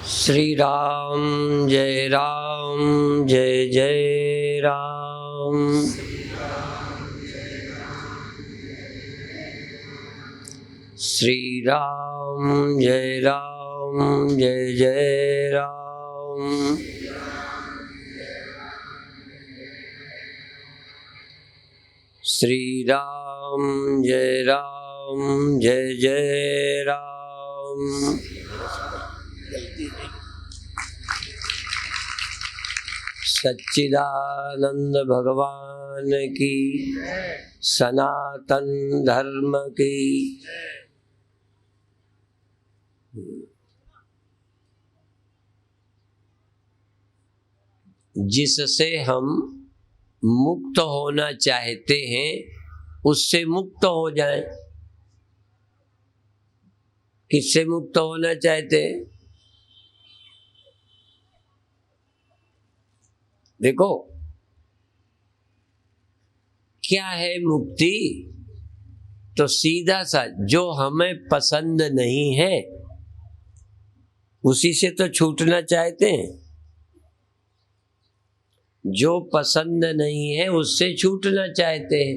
श्री राम जय जय राम। श्री राम जय जय राम। श्री राम जय जय राम। सच्चिदानंद भगवान की, सनातन धर्म की। जिससे हम मुक्त होना चाहते हैं उससे मुक्त हो जाएं। किससे मुक्त होना चाहते हैं? देखो, क्या है मुक्ति? तो सीधा सा, जो हमें पसंद नहीं है उसी से तो छूटना चाहते हैं। जो पसंद नहीं है उससे छूटना चाहते हैं,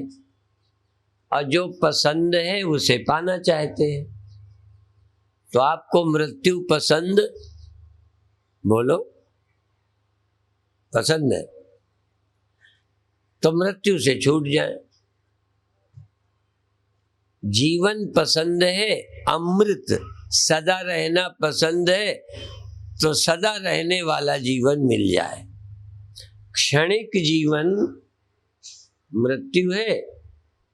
और जो पसंद है उसे पाना चाहते हैं। तो आपको मृत्यु पसंद? बोलो, पसंद है तो मृत्यु से छूट जाए। जीवन पसंद है, अमृत सदा रहना पसंद है, तो सदा रहने वाला जीवन मिल जाए। क्षणिक जीवन मृत्यु है,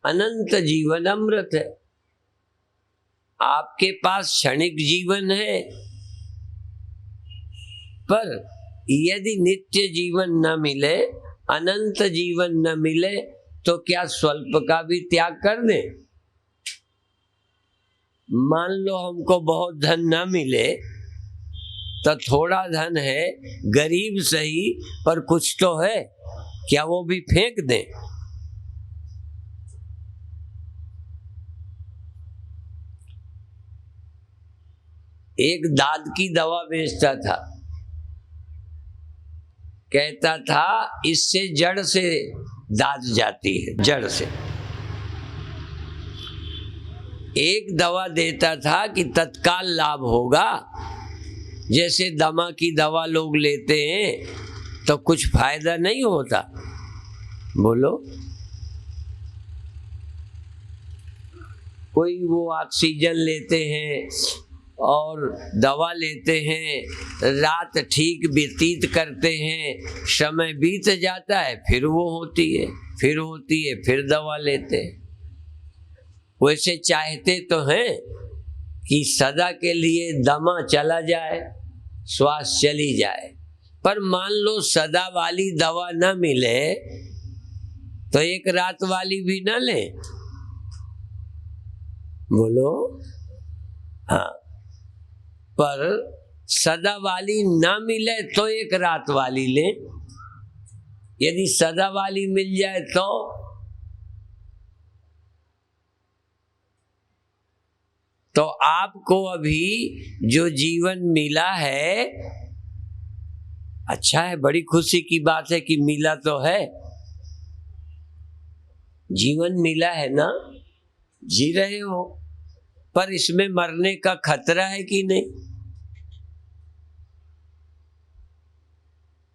अनंत जीवन अमृत है। आपके पास क्षणिक जीवन है, पर यदि नित्य जीवन न मिले, अनंत जीवन न मिले, तो क्या स्वल्प का भी त्याग कर दें? मान लो हमको बहुत धन न मिले, तो थोड़ा धन है, गरीब सही पर कुछ तो है, क्या वो भी फेंक दें? एक दाद की दवा बेचता था, कहता था इससे जड़ से दाद जाती है, जड़ से। एक दवा देता था कि तत्काल लाभ होगा, जैसे दमा की दवा लोग लेते हैं तो कुछ फायदा नहीं होता। बोलो, कोई वो ऑक्सीजन लेते हैं और दवा लेते हैं, रात ठीक व्यतीत करते हैं, समय बीत जाता है, फिर वो होती है, फिर होती है, फिर दवा लेते हैं। वैसे चाहते तो हैं कि सदा के लिए दमा चला जाए, श्वास चली जाए, पर मान लो सदा वाली दवा न मिले तो एक रात वाली भी न ले। बोलो, हाँ, पर सदा वाली न मिले तो एक रात वाली ले। यदि सदा वाली मिल जाए तो आपको अभी जो जीवन मिला है अच्छा है, बड़ी खुशी की बात है कि मिला तो है, जीवन मिला है ना, जी रहे हो, पर इसमें मरने का खतरा है कि नहीं?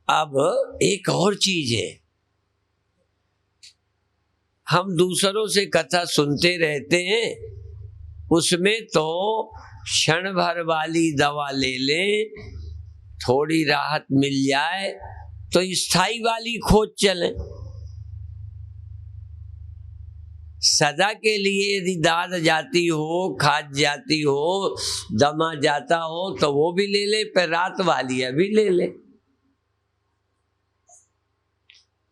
अब एक और चीज है, हम दूसरों से कथा सुनते रहते हैं, उसमें तो क्षण भर वाली दवा ले लें, थोड़ी राहत मिल जाए, तो स्थाई वाली खोज चले। सदा के लिए यदि दाद जाती हो, खाद जाती हो, दमा जाता हो, तो वो भी ले ले, पर रात वाली अभी ले ले।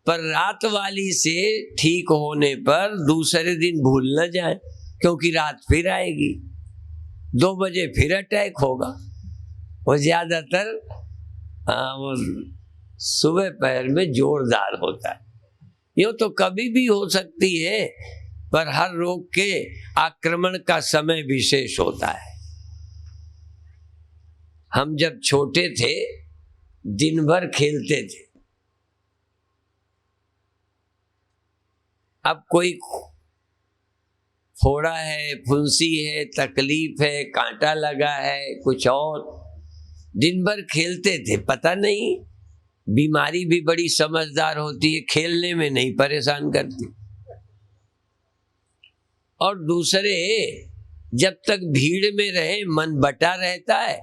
पर रात वाली से ठीक होने पर दूसरे दिन भूल न जाए, क्योंकि रात फिर आएगी, 2 बजे फिर अटैक होगा। वो ज्यादातर वो सुबह पैर में जोरदार होता है। यूं तो कभी भी हो सकती है, पर हर रोग के आक्रमण का समय विशेष होता है। हम जब छोटे थे दिन भर खेलते थे। अब कोई फोड़ा है, फुंसी है, तकलीफ है, कांटा लगा है, कुछ और, दिन भर खेलते थे, पता नहीं। बीमारी भी बड़ी समझदार होती है, खेलने में नहीं परेशान करती। और दूसरे, जब तक भीड़ में रहे मन बटा रहता है,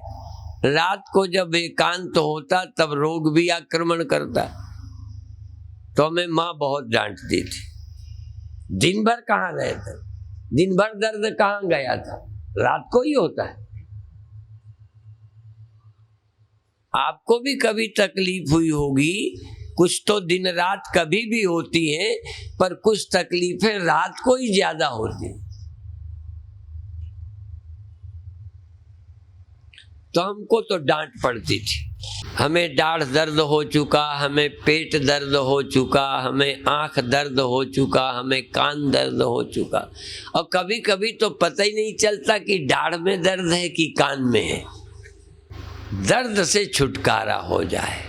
रात को जब एकांत होता तब रोग भी आक्रमण करता। तो हमें माँ बहुत डांटती थी। दिन भर कहाँ रहते, दिन भर दर्द कहाँ गया था, रात को ही होता है। आपको भी कभी तकलीफ हुई होगी, कुछ तो दिन रात कभी भी होती है, पर कुछ तकलीफें रात को ही ज्यादा होती हैं। तो हमको तो डांट पड़ती थी। हमें दाढ़ दर्द हो चुका, हमें पेट दर्द हो चुका, हमें आंख दर्द हो चुका, हमें कान दर्द हो चुका। और कभी कभी तो पता ही नहीं चलता कि दाढ़ में दर्द है कि कान में है। दर्द से छुटकारा हो जाए।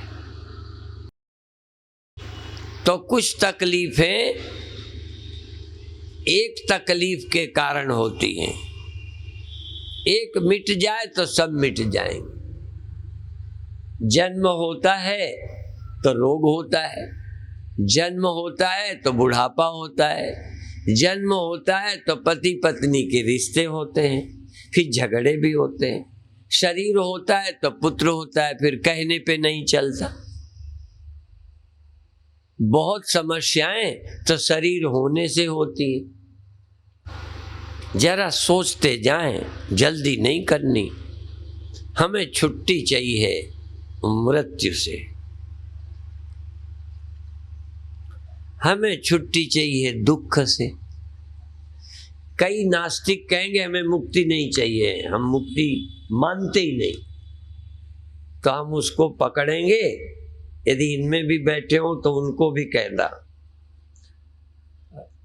तो कुछ तकलीफें एक तकलीफ के कारण होती हैं। एक मिट जाए तो सब मिट जाएंगे। जन्म होता है तो रोग होता है, जन्म होता है तो बुढ़ापा होता है, जन्म होता है तो पति पत्नी के रिश्ते होते हैं, फिर झगड़े भी होते हैं। शरीर होता है तो पुत्र होता है, फिर कहने पे नहीं चलता। बहुत समस्याएं तो शरीर होने से होती है। जरा सोचते जाएं, जल्दी नहीं करनी। हमें छुट्टी चाहिए मृत्यु से, हमें छुट्टी चाहिए दुख से। कई नास्तिक कहेंगे हमें मुक्ति नहीं चाहिए, हम मुक्ति मानते ही नहीं। तो हम उसको पकड़ेंगे, यदि इनमें भी बैठे हो तो उनको भी कहना,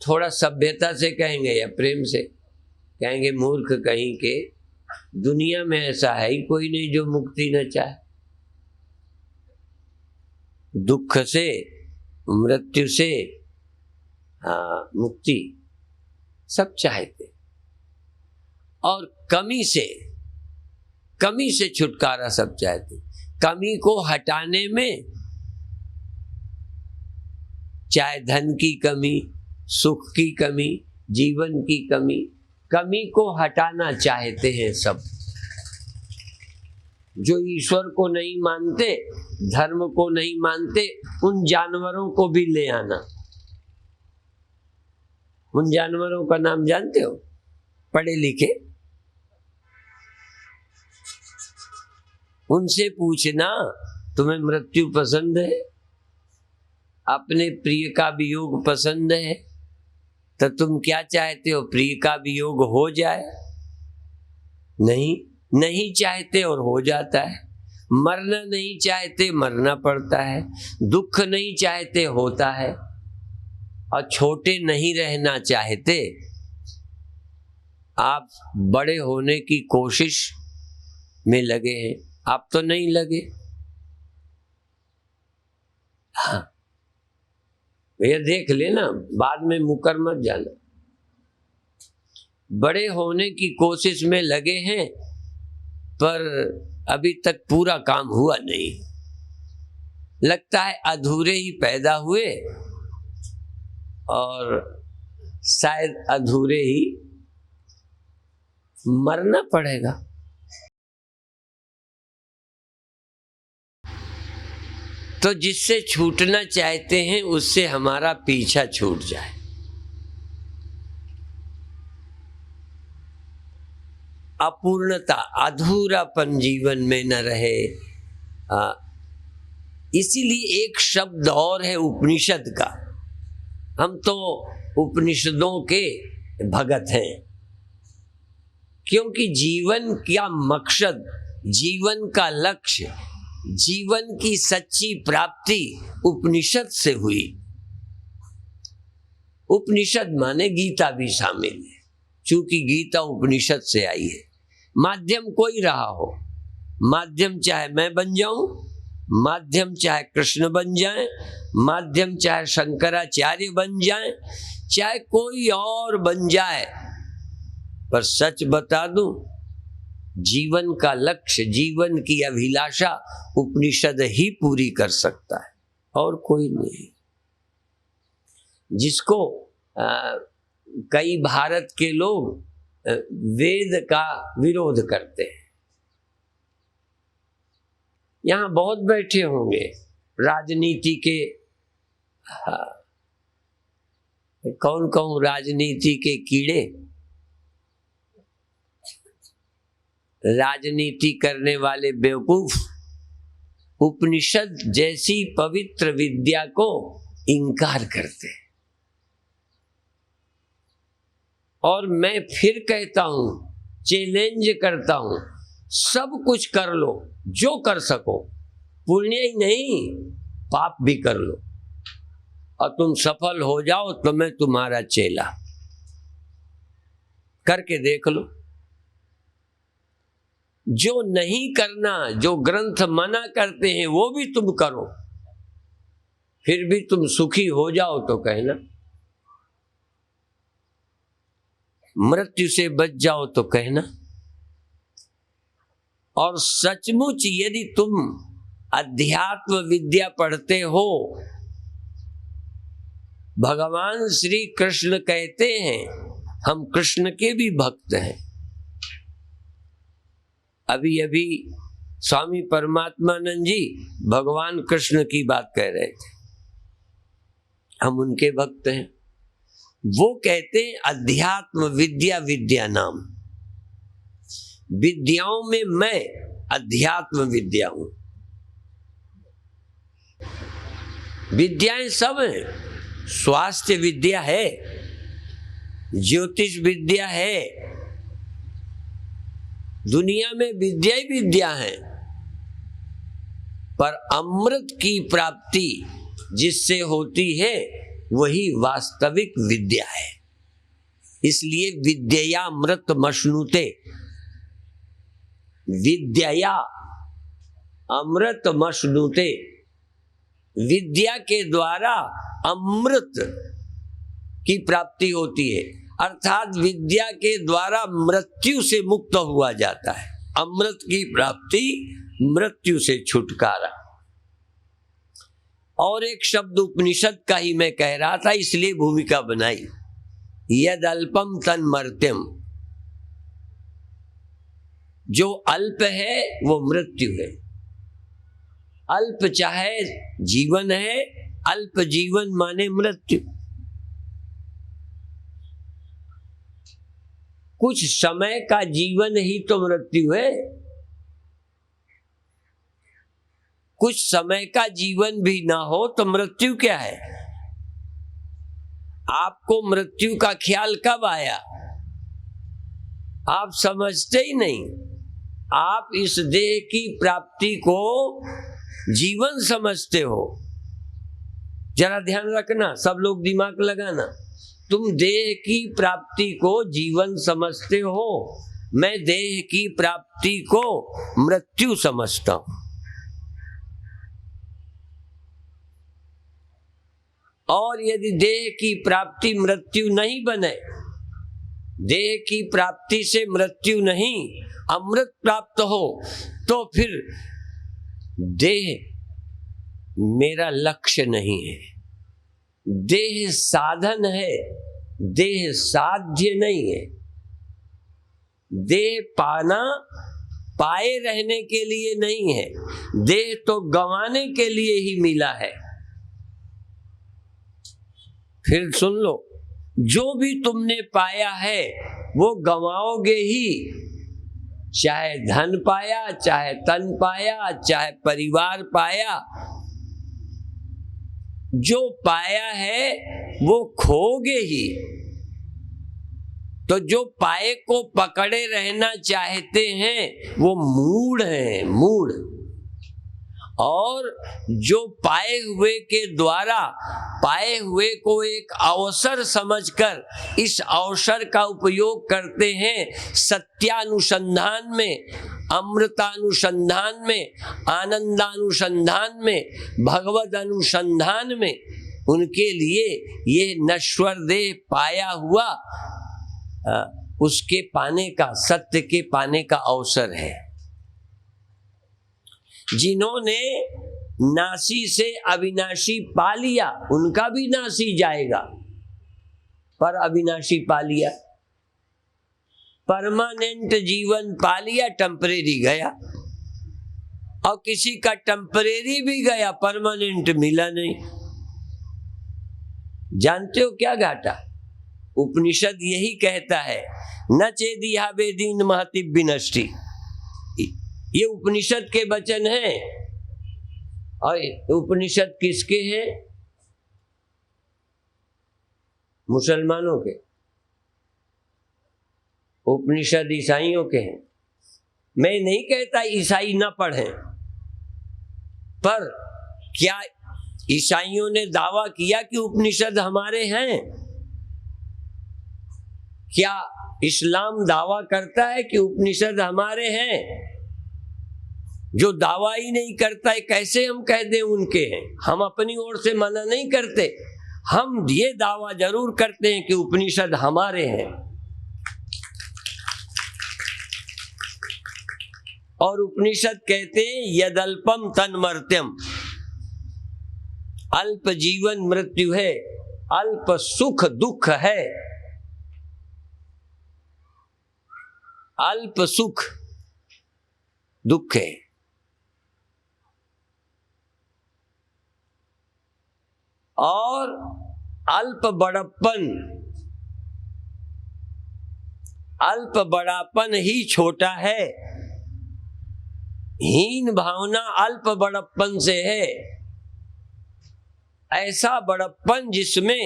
थोड़ा सभ्यता से कहेंगे या प्रेम से कहेंगे, मूर्ख कहीं के, दुनिया में ऐसा है ही कोई नहीं जो मुक्ति न चाहे। दुख से, मृत्यु से, मुक्ति सब चाहते। और कमी से छुटकारा सब चाहते। कमी को हटाने में, चाहे धन की कमी, सुख की कमी, जीवन की कमी, कमी को हटाना चाहते हैं सब। जो ईश्वर को नहीं मानते, धर्म को नहीं मानते, उन जानवरों को भी ले आना। उन जानवरों का नाम जानते हो, पढ़े लिखे? उनसे पूछना, तुम्हें मृत्यु पसंद है? अपने प्रिय का वियोग पसंद है? तो तुम क्या चाहते हो, प्रिय का वियोग हो जाए? नहीं चाहते और हो जाता है। मरना नहीं चाहते, मरना पड़ता है। दुख नहीं चाहते, होता है। और छोटे नहीं रहना चाहते। आप बड़े होने की कोशिश में लगे हैं, आप तो नहीं लगे। हाँ, भैया देख लेना, बाद में मुकर मत जाना। बड़े होने की कोशिश में लगे हैं, पर अभी तक पूरा काम हुआ नहीं। लगता है अधूरे ही पैदा हुए और शायद अधूरे ही मरना पड़ेगा। तो जिससे छूटना चाहते हैं उससे हमारा पीछा छूट जाए। अपूर्णता, अधूरापन जीवन में न रहे। इसीलिए एक शब्द और है उपनिषद का। हम तो उपनिषदों के भगत हैं, क्योंकि जीवन का मकसद, जीवन का लक्ष्य, जीवन की सच्ची प्राप्ति उपनिषद से हुई। उपनिषद माने गीता भी शामिल है, चूंकि गीता उपनिषद से आई है। माध्यम कोई रहा हो, माध्यम चाहे मैं बन जाऊं, माध्यम चाहे कृष्ण बन जाए, माध्यम चाहे शंकराचार्य बन जाए, चाहे कोई और बन जाए, पर सच बता दूं, जीवन का लक्ष्य, जीवन की अभिलाषा उपनिषद ही पूरी कर सकता है और कोई नहीं। जिसको कई भारत के लोग वेद का विरोध करते हैं, यहाँ बहुत बैठे होंगे राजनीति के, कौन कौन राजनीति के कीड़े, राजनीति करने वाले बेवकूफ उपनिषद जैसी पवित्र विद्या को इनकार करते हैं। और मैं फिर कहता हूं, चैलेंज करता हूं, सब कुछ कर लो जो कर सको, पुण्य ही नहीं पाप भी कर लो, और तुम सफल हो जाओ तो मैं तुम्हारा चेला। करके देख लो। जो नहीं करना, जो ग्रंथ मना करते हैं वो भी तुम करो, फिर भी तुम सुखी हो जाओ तो कहना, मृत्यु से बच जाओ तो कहना। और सचमुच यदि तुम अध्यात्म विद्या पढ़ते हो, भगवान श्री कृष्ण कहते हैं हम कृष्ण के भी भक्त हैं। अभी अभी स्वामी परमात्मानंद जी भगवान कृष्ण की बात कह रहे थे, हम उनके भक्त हैं। वो कहते हैं अध्यात्म विद्या विद्या नाम, विद्याओं में मैं अध्यात्म विद्या हूं। विद्याएं सब हैं, स्वास्थ्य विद्या है, ज्योतिष विद्या है, दुनिया में विद्या ही विद्या है, पर अमृत की प्राप्ति जिससे होती है वही वास्तविक विद्या है। इसलिए विद्या अमृत मश्नुते, विद्या अमृत मश्नुते, विद्या के द्वारा अमृत की प्राप्ति होती है, अर्थात विद्या के द्वारा मृत्यु से मुक्त हुआ जाता है। अमृत की प्राप्ति, मृत्यु से छुटकारा। और एक शब्द उपनिषद का ही मैं कह रहा था, इसलिए भूमिका बनाई, यद अल्पम तन मर्त्यम, जो अल्प है वो मृत्यु है। अल्प चाहे जीवन है, अल्प जीवन माने मृत्यु। कुछ समय का जीवन ही तो मृत्यु है, कुछ समय का जीवन भी ना हो तो मृत्यु क्या है? आपको मृत्यु का ख्याल कब आया? आप समझते ही नहीं। आप इस देह की प्राप्ति को जीवन समझते हो। जरा ध्यान रखना, सब लोग दिमाग लगाना। तुम देह की प्राप्ति को जीवन समझते हो, मैं देह की प्राप्ति को मृत्यु समझता हूं। और यदि देह की प्राप्ति मृत्यु नहीं बने, देह की प्राप्ति से मृत्यु नहीं, अमृत प्राप्त हो, तो फिर देह मेरा लक्ष्य नहीं है। देह साधन है, देह साध्य नहीं है। देह पाना पाए रहने के लिए नहीं है, देह तो गंवाने के लिए ही मिला है। फिर सुन लो, जो भी तुमने पाया है वो गंवाओगे ही, चाहे धन पाया, चाहे तन पाया, चाहे परिवार पाया, जो पाया है वो खोगे ही। तो जो पाए को पकड़े रहना चाहते हैं वो मूढ़ हैं, मूढ़। और जो पाए हुए के द्वारा पाए हुए को एक अवसर समझकर इस अवसर का उपयोग करते हैं सत्यानुसंधान में, अमृतानुसंधान में, आनंदानुसंधान में, भगवद अनुसंधान में, उनके लिए ये नश्वर देह पाया हुआ उसके पाने का, सत्य के पाने का अवसर है। जिन्होंने नासी से अविनाशी पा लिया उनका भी नासी जाएगा, पर अविनाशी पा लिया। परमानेंट जीवन पा लिया, टेम्परेरी गया। और किसी का टेम्परेरी भी गया, परमानेंट मिला नहीं। जानते हो क्या घाटा? उपनिषद यही कहता है, न चेदिहा वेदीन महति विनष्टि। ये उपनिषद के वचन हैं। और उपनिषद किसके हैं? मुसलमानों के। उपनिषद ईसाइयों के हैं। मैं नहीं कहता ईसाई ना पढ़ें, पर क्या ईसाइयों ने दावा किया कि उपनिषद हमारे हैं? क्या इस्लाम दावा करता है कि उपनिषद हमारे हैं? जो दावा ही नहीं करता है, कैसे हम कह दें उनके हैं? हम अपनी ओर से मना नहीं करते, हम ये दावा जरूर करते हैं कि उपनिषद हमारे हैं। और उपनिषद कहते हैं यदल्पम तन्मर्त्यम, अल्प जीवन मृत्यु है, अल्प सुख दुख है। अल्प सुख दुख है। और अल्प बड़प्पन, अल्प बड़ापन ही छोटा है। हीन भावना अल्प बड़प्पन से है। ऐसा बड़प्पन जिसमें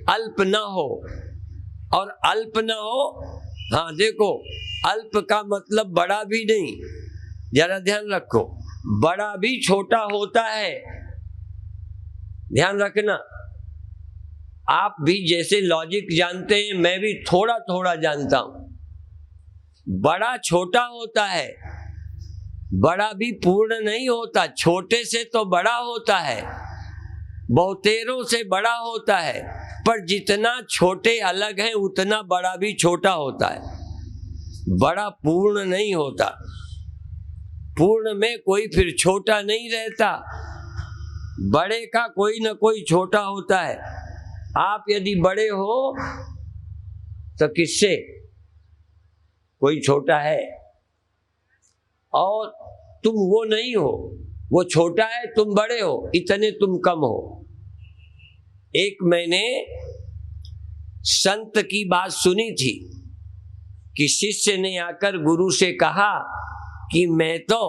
अल्प ना हो। और अल्प ना हो, हाँ देखो, अल्प का मतलब बड़ा भी नहीं, जरा ध्यान रखो। बड़ा भी छोटा होता है, ध्यान रखना। आप भी जैसे लॉजिक जानते हैं, मैं भी थोड़ा थोड़ा जानता हूं। बड़ा छोटा होता है, बड़ा भी पूर्ण नहीं होता। छोटे से तो बड़ा होता है, बहुतेरों से बड़ा होता है, पर जितना छोटे अलग हैं उतना बड़ा भी छोटा होता है। बड़ा पूर्ण नहीं होता। पूर्ण में कोई फिर छोटा नहीं रहता। बड़े का कोई ना कोई छोटा होता है। आप यदि बड़े हो तो किससे? कोई छोटा है। और तुम वो नहीं हो, वो छोटा है, तुम बड़े हो, इतने तुम कम हो। एक मैंने संत की बात सुनी थी कि शिष्य ने आकर गुरु से कहा कि मैं तो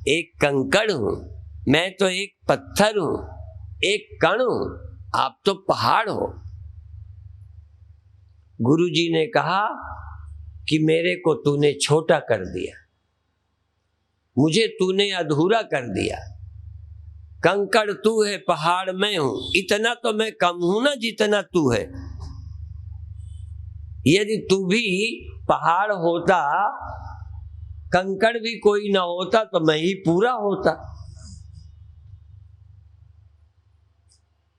एक कंकड़ हूं, मैं तो एक पत्थर हूं, एक कण हूं, आप तो पहाड़ हो। गुरुजी ने कहा कि मेरे को तूने छोटा कर दिया, मुझे तूने अधूरा कर दिया। कंकड़ तू है, पहाड़ मैं हूं, इतना तो मैं कम हूं ना जितना तू है। यदि तू भी पहाड़ होता, कंकड़ भी कोई ना होता, तो मैं ही पूरा होता।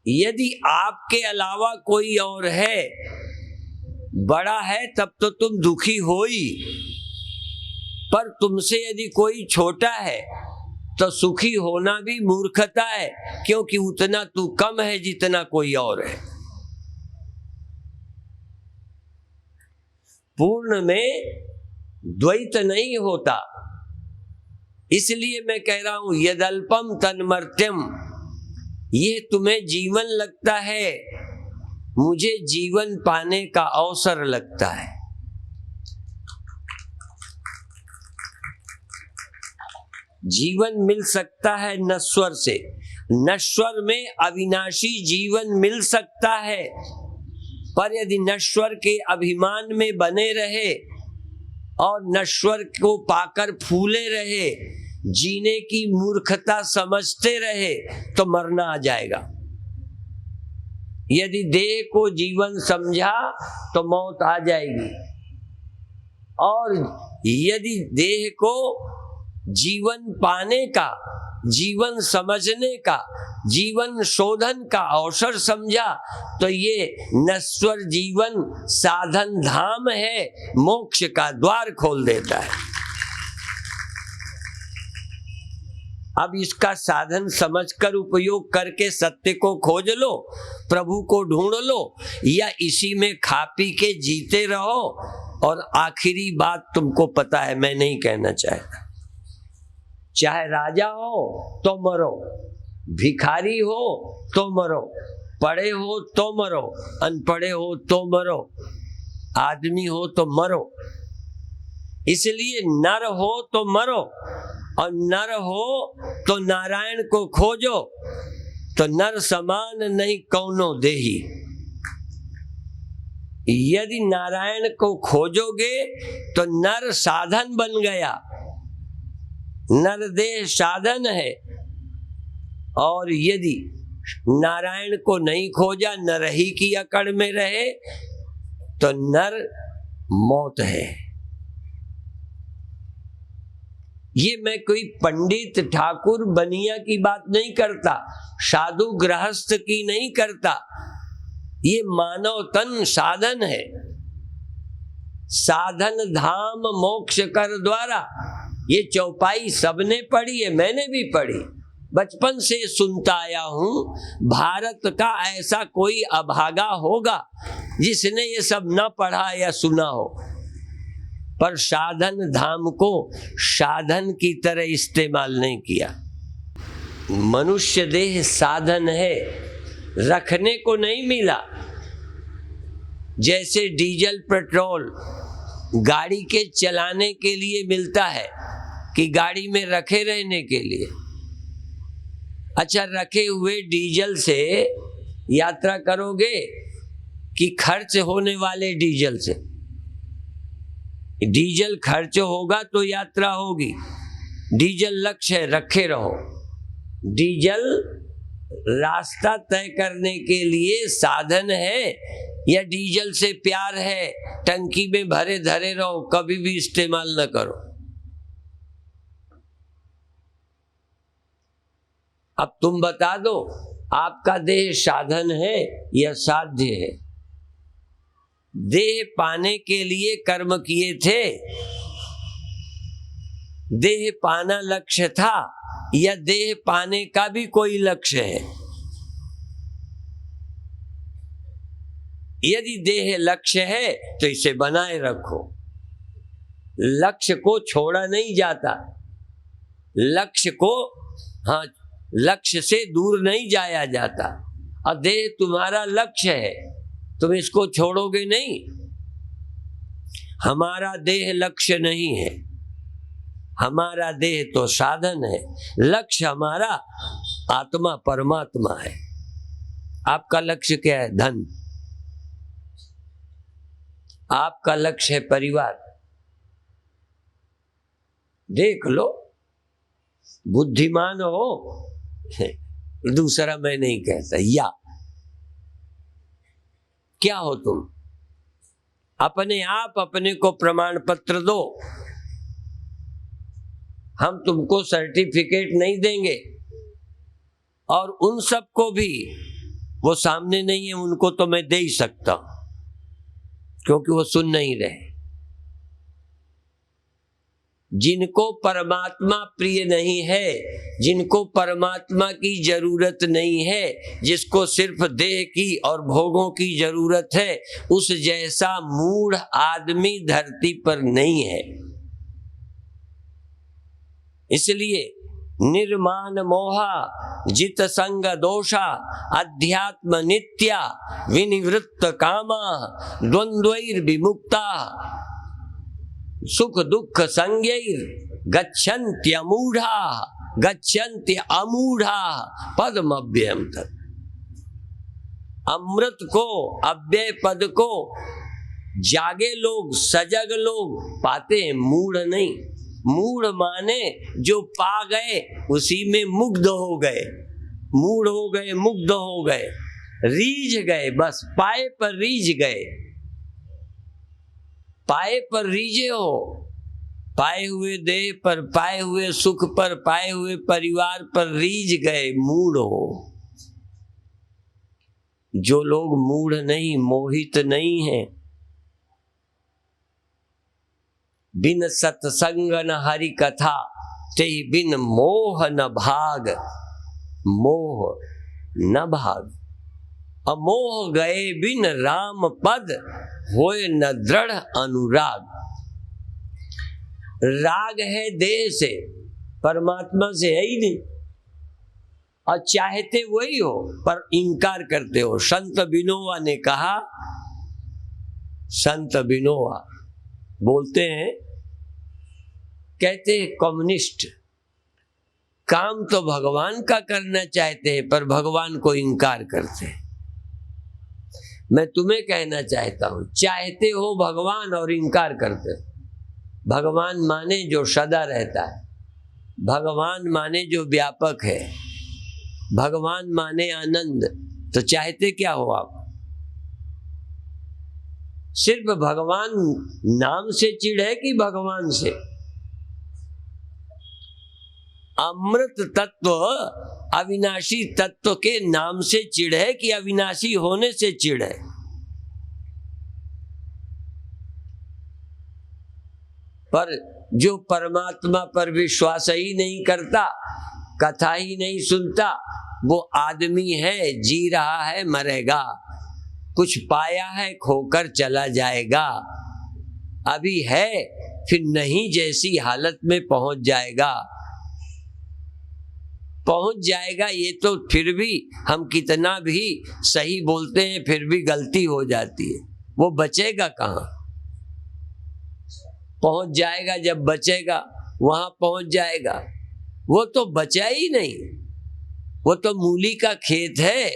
यदि आपके अलावा कोई और है, बड़ा है, तब तो तुम दुखी हो ही। पर तुमसे यदि कोई छोटा है तो सुखी होना भी मूर्खता है, क्योंकि उतना तू कम है जितना कोई और है। पूर्ण में द्वैत नहीं होता। इसलिए मैं कह रहा हूं यदल्पम तन्मर्त्यम। ये तुम्हें जीवन लगता है, मुझे जीवन पाने का अवसर लगता है। जीवन मिल सकता है नश्वर से, नश्वर में अविनाशी जीवन मिल सकता है। पर यदि नश्वर के अभिमान में बने रहे और नश्वर को पाकर फूले रहे, जीने की मूर्खता समझते रहे तो मरना आ जाएगा। यदि देह को जीवन समझा तो मौत आ जाएगी, और यदि देह को जीवन पाने का, जीवन समझने का, जीवन शोधन का अवसर समझा तो ये नश्वर जीवन साधन धाम है, मोक्ष का द्वार खोल देता है। अब इसका साधन समझकर उपयोग करके सत्य को खोज लो, प्रभु को ढूंढ लो, या इसी में खा पी के जीते रहो। और आखिरी बात तुमको पता है, मैं नहीं कहना चाहता, चाहे राजा हो तो मरो, भिखारी हो तो मरो, पढ़े हो तो मरो, अनपढ़े हो तो मरो, आदमी हो तो मरो। इसलिए नर हो तो मरो, और नर हो तो नारायण को खोजो, तो नर समान नहीं कौनो देही। यदि नारायण को खोजोगे तो नर साधन बन गया, नर देह साधन है। और यदि नारायण को नहीं खोजा, नर ही की अकड़ में रहे, तो नर मौत है। ये मैं कोई पंडित ठाकुर बनिया की बात नहीं करता, साधु गृहस्थ की नहीं करता, ये मानव तन साधन है। साधन धाम मोक्ष कर द्वारा, ये चौपाई सबने पढ़ी है, मैंने भी पढ़ी, बचपन से सुनता आया हूं। भारत का ऐसा कोई अभागा होगा जिसने ये सब न पढ़ा या सुना हो, पर साधन धाम को साधन की तरह इस्तेमाल नहीं किया। मनुष्य देह साधन है, रखने को नहीं मिला। जैसे डीजल पेट्रोल गाड़ी के चलाने के लिए मिलता है कि गाड़ी में रखे रहने के लिए। अच्छा, रखे हुए डीजल से यात्रा करोगे कि खर्च होने वाले डीजल से? डीजल खर्च होगा तो यात्रा होगी। डीजल लक्ष्य है, रखे रहो। डीजल रास्ता तय करने के लिए साधन है, या डीजल से प्यार है, टंकी में भरे धरे रहो, कभी भी इस्तेमाल न करो। अब तुम बता दो, आपका देह साधन है या साध्य है? देह पाने के लिए कर्म किए थे, देह पाना लक्ष्य था, या देह पाने का भी कोई लक्ष्य है? यदि देह लक्ष्य है तो इसे बनाए रखो। लक्ष्य को छोड़ा नहीं जाता, लक्ष्य को, हाँ, लक्ष्य से दूर नहीं जाया जाता। और देह तुम्हारा लक्ष्य है, तुम इसको छोड़ोगे नहीं। हमारा देह लक्ष्य नहीं है, हमारा देह तो साधन है। लक्ष्य हमारा आत्मा परमात्मा है। आपका लक्ष्य क्या है? धन। आपका लक्ष्य है परिवार। देख लो, बुद्धिमान हो, दूसरा मैं नहीं कहता, या क्या हो तुम? अपने आप अपने को प्रमाण पत्र दो। हम तुमको सर्टिफिकेट नहीं देंगे, और उन सब को भी, वो सामने नहीं है, उनको तो मैं दे ही सकता हूं, क्योंकि वो सुन नहीं रहे। जिनको परमात्मा प्रिय नहीं है, जिनको परमात्मा की जरूरत नहीं है, जिसको सिर्फ देह की और भोगों की जरूरत है, उस जैसा मूढ़ आदमी धरती पर नहीं है। इसलिए निर्माण मोहा जित संग दोषा अध्यात्म नित्या विनिवृत्त कामा द्वंद्वैर विमुक्ता सुख दुख संज्ञैर गच्छन्त्यमूढ़ा गच्छन्त्य अमूढ़ा पदमव्ययम तत्। अमृत को, अव्यय पद को जागे लोग, सजग लोग पाते हैं, मूढ़ नहीं। मूढ़ माने जो पा गए उसी में मुग्ध हो गए, मूढ़ हो गए, मुग्ध हो गए, रीझ गए, बस पाए पर रीझ गए। पाए पर रीझे हो, पाए हुए देह पर, पाए हुए सुख पर, पाए हुए परिवार पर रीझ गए, मूढ़ हो। जो लोग मूढ़ नहीं, मोहित नहीं है, बिन सत्संग न हरि कथा, ते बिन मोह न भाग, मोह न भाग। अमोह गए बिन राम पद, होए न दृढ़ अनुराग। राग है देह से, परमात्मा से है ही नहीं, और चाहते वही हो पर इनकार करते हो। संत बिनोवा ने कहा, संत बिनोवा बोलते हैं, कहते हैं कम्युनिस्ट काम तो भगवान का करना चाहते हैं पर भगवान को इनकार करते हैं। मैं तुम्हें कहना चाहता हूं, चाहते हो भगवान और इनकार करते हो। भगवान माने जो सदा रहता है, भगवान माने जो व्यापक है, भगवान माने आनंद, तो चाहते क्या हो आप? सिर्फ भगवान नाम से चिढ़ है कि भगवान से? अमृत तत्व, अविनाशी तत्व के नाम से चिढ़ है कि अविनाशी होने से चिढ़ है? पर जो परमात्मा पर विश्वास ही नहीं करता, कथा ही नहीं सुनता, वो आदमी है, जी रहा है, मरेगा। कुछ पाया है, खोकर चला जाएगा। अभी है, फिर नहीं जैसी हालत में पहुंच जाएगा। पहुंच जाएगा, ये तो फिर भी हम कितना भी सही बोलते हैं फिर भी गलती हो जाती है। वो बचेगा कहाँ? पहुंच जाएगा, जब बचेगा वहां पहुंच जाएगा। वो तो बचा ही नहीं, वो तो मूली का खेत है।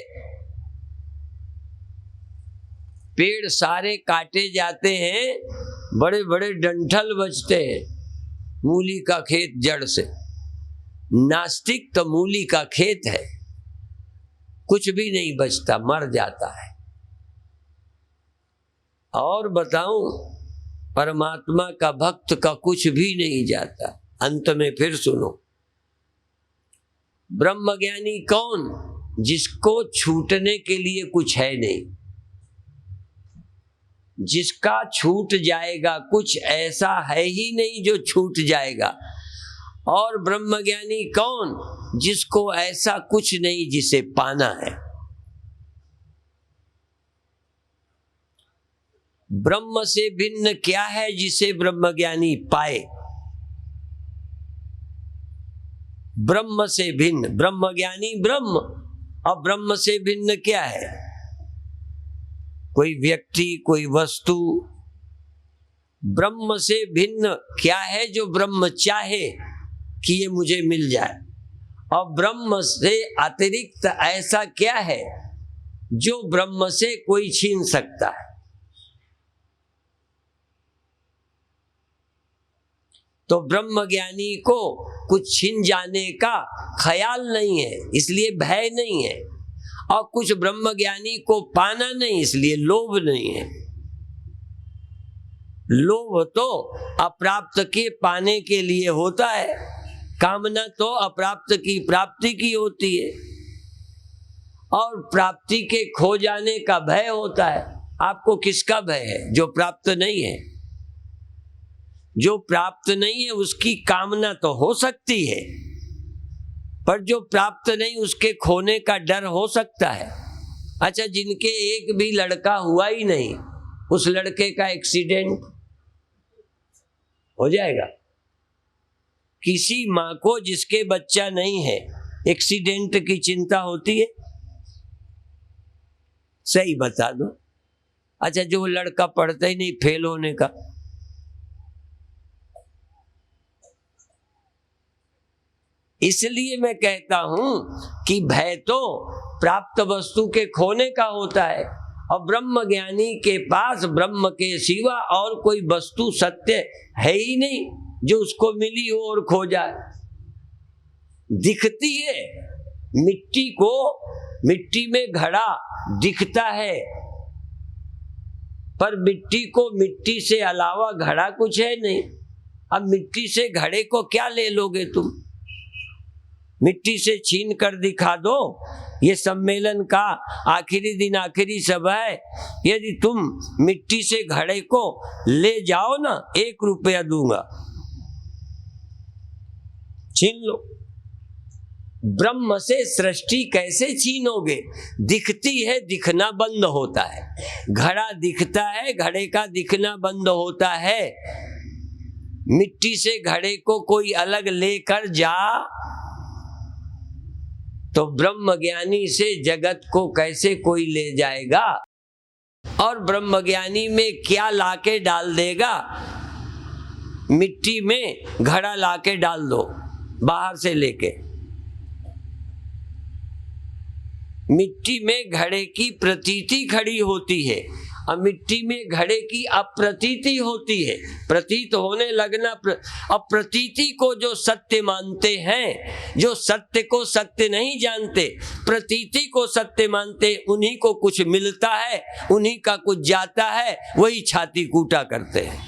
पेड़ सारे काटे जाते हैं, बड़े बड़े डंठल बचते हैं, मूली का खेत जड़ से। नास्तिक तो मूली का खेत है, कुछ भी नहीं बचता, मर जाता है। और बताऊं, परमात्मा का भक्त का कुछ भी नहीं जाता। अंत में फिर सुनो, ब्रह्मज्ञानी कौन? जिसको छूटने के लिए कुछ है नहीं, जिसका छूट जाएगा, कुछ ऐसा है ही नहीं जो छूट जाएगा। और ब्रह्मज्ञानी कौन? जिसको ऐसा कुछ नहीं जिसे पाना है। ब्रह्म से भिन्न क्या है जिसे ब्रह्मज्ञानी पाए? ब्रह्म से भिन्न, ब्रह्मज्ञानी ब्रह्म, और ब्रह्म से भिन्न क्या है? कोई व्यक्ति, कोई वस्तु। ब्रह्म से भिन्न क्या है जो ब्रह्म चाहे कि ये मुझे मिल जाए? और ब्रह्म से अतिरिक्त ऐसा क्या है जो ब्रह्म से कोई छीन सकता है? तो ब्रह्मज्ञानी को कुछ छिन जाने का ख्याल नहीं है, इसलिए भय नहीं है। और कुछ ब्रह्मज्ञानी को पाना नहीं, इसलिए लोभ नहीं है। लोभ तो अप्राप्त के पाने के लिए होता है, कामना तो अप्राप्त की प्राप्ति की होती है। और प्राप्ति के खो जाने का भय होता है। आपको किसका भय है? जो प्राप्त नहीं है। जो प्राप्त नहीं है उसकी कामना तो हो सकती है, पर जो प्राप्त नहीं उसके खोने का डर हो सकता है। अच्छा, जिनके एक भी लड़का हुआ ही नहीं, उस लड़के का एक्सीडेंट हो जाएगा। किसी माँ को जिसके बच्चा नहीं है, एक्सीडेंट की चिंता होती है? सही बता दो। अच्छा, जो लड़का पढ़ता ही नहीं, फेल होने का, इसलिए मैं कहता हूं कि भय तो प्राप्त वस्तु के खोने का होता है। और ब्रह्म ज्ञानी के पास ब्रह्म के सिवा और कोई वस्तु सत्य है ही नहीं। जो उसको मिली हो और खो जाए। दिखती है मिट्टी को, मिट्टी में घड़ा दिखता है, पर मिट्टी को मिट्टी से अलावा घड़ा कुछ है नहीं। अब मिट्टी से घड़े को क्या ले लोगे तुम? मिट्टी से छीन कर दिखा दो। ये सम्मेलन का आखिरी दिन, आखिरी सभा है, यदि तुम मिट्टी से घड़े को ले जाओ ना, 1 रुपया दूंगा, छीन लो। ब्रह्म से सृष्टि कैसे छीनोगे? दिखती है, दिखना बंद होता है। घड़ा दिखता है, घड़े का दिखना बंद होता है। मिट्टी से घड़े को कोई अलग लेकर जा तो ब्रह्म ज्ञानी से जगत को कैसे कोई ले जाएगा? और ब्रह्म ज्ञानी में क्या लाके डाल देगा? मिट्टी में घड़ा लाके डाल दो बाहर से लेके। मिट्टी में घड़े की प्रतीति खड़ी होती है और मिट्टी में घड़े की अप्रतीति होती है। प्रतीत होने लगना, अब प्रतीति को जो सत्य मानते हैं, जो सत्य को सत्य नहीं जानते, प्रतीति को सत्य मानते, उन्हीं को कुछ मिलता है, उन्हीं का कुछ जाता है, वही छाती कूटा करते हैं।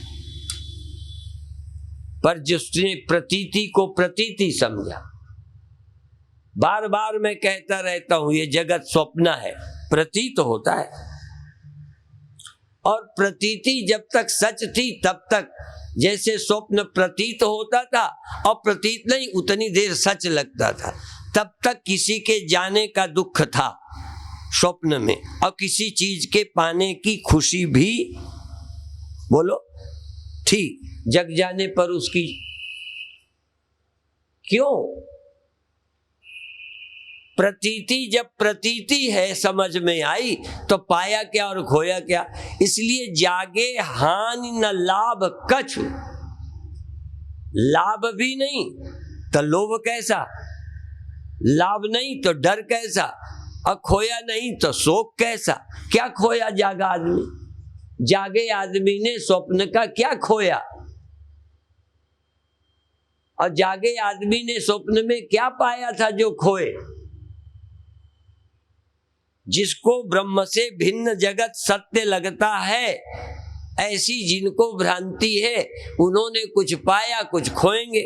पर जिसने प्रतीति को प्रतीति समझा, बार बार मैं कहता रहता हूं, ये जगत स्वप्न है, प्रतीत होता है। और प्रतीति जब तक सच थी तब तक जैसे स्वप्न प्रतीत होता था और प्रतीत नहीं उतनी देर सच लगता था, तब तक किसी के जाने का दुख था स्वप्न में और किसी चीज के पाने की खुशी भी बोलो थी जग जाने पर उसकी। क्यों? प्रतीति जब प्रतीति है समझ में आई तो पाया क्या और खोया क्या। इसलिए जागे हानि न लाभ कछु, लाभ भी नहीं तो लोभ कैसा, लाभ नहीं तो डर कैसा, और खोया नहीं तो शोक कैसा। क्या खोया जागा आदमी? जागे आदमी ने स्वप्न का क्या खोया? और जागे आदमी ने स्वप्न में क्या पाया था जो खोए? जिसको ब्रह्म से भिन्न जगत सत्य लगता है, ऐसी जिनको भ्रांति है, उन्होंने कुछ पाया कुछ खोएंगे।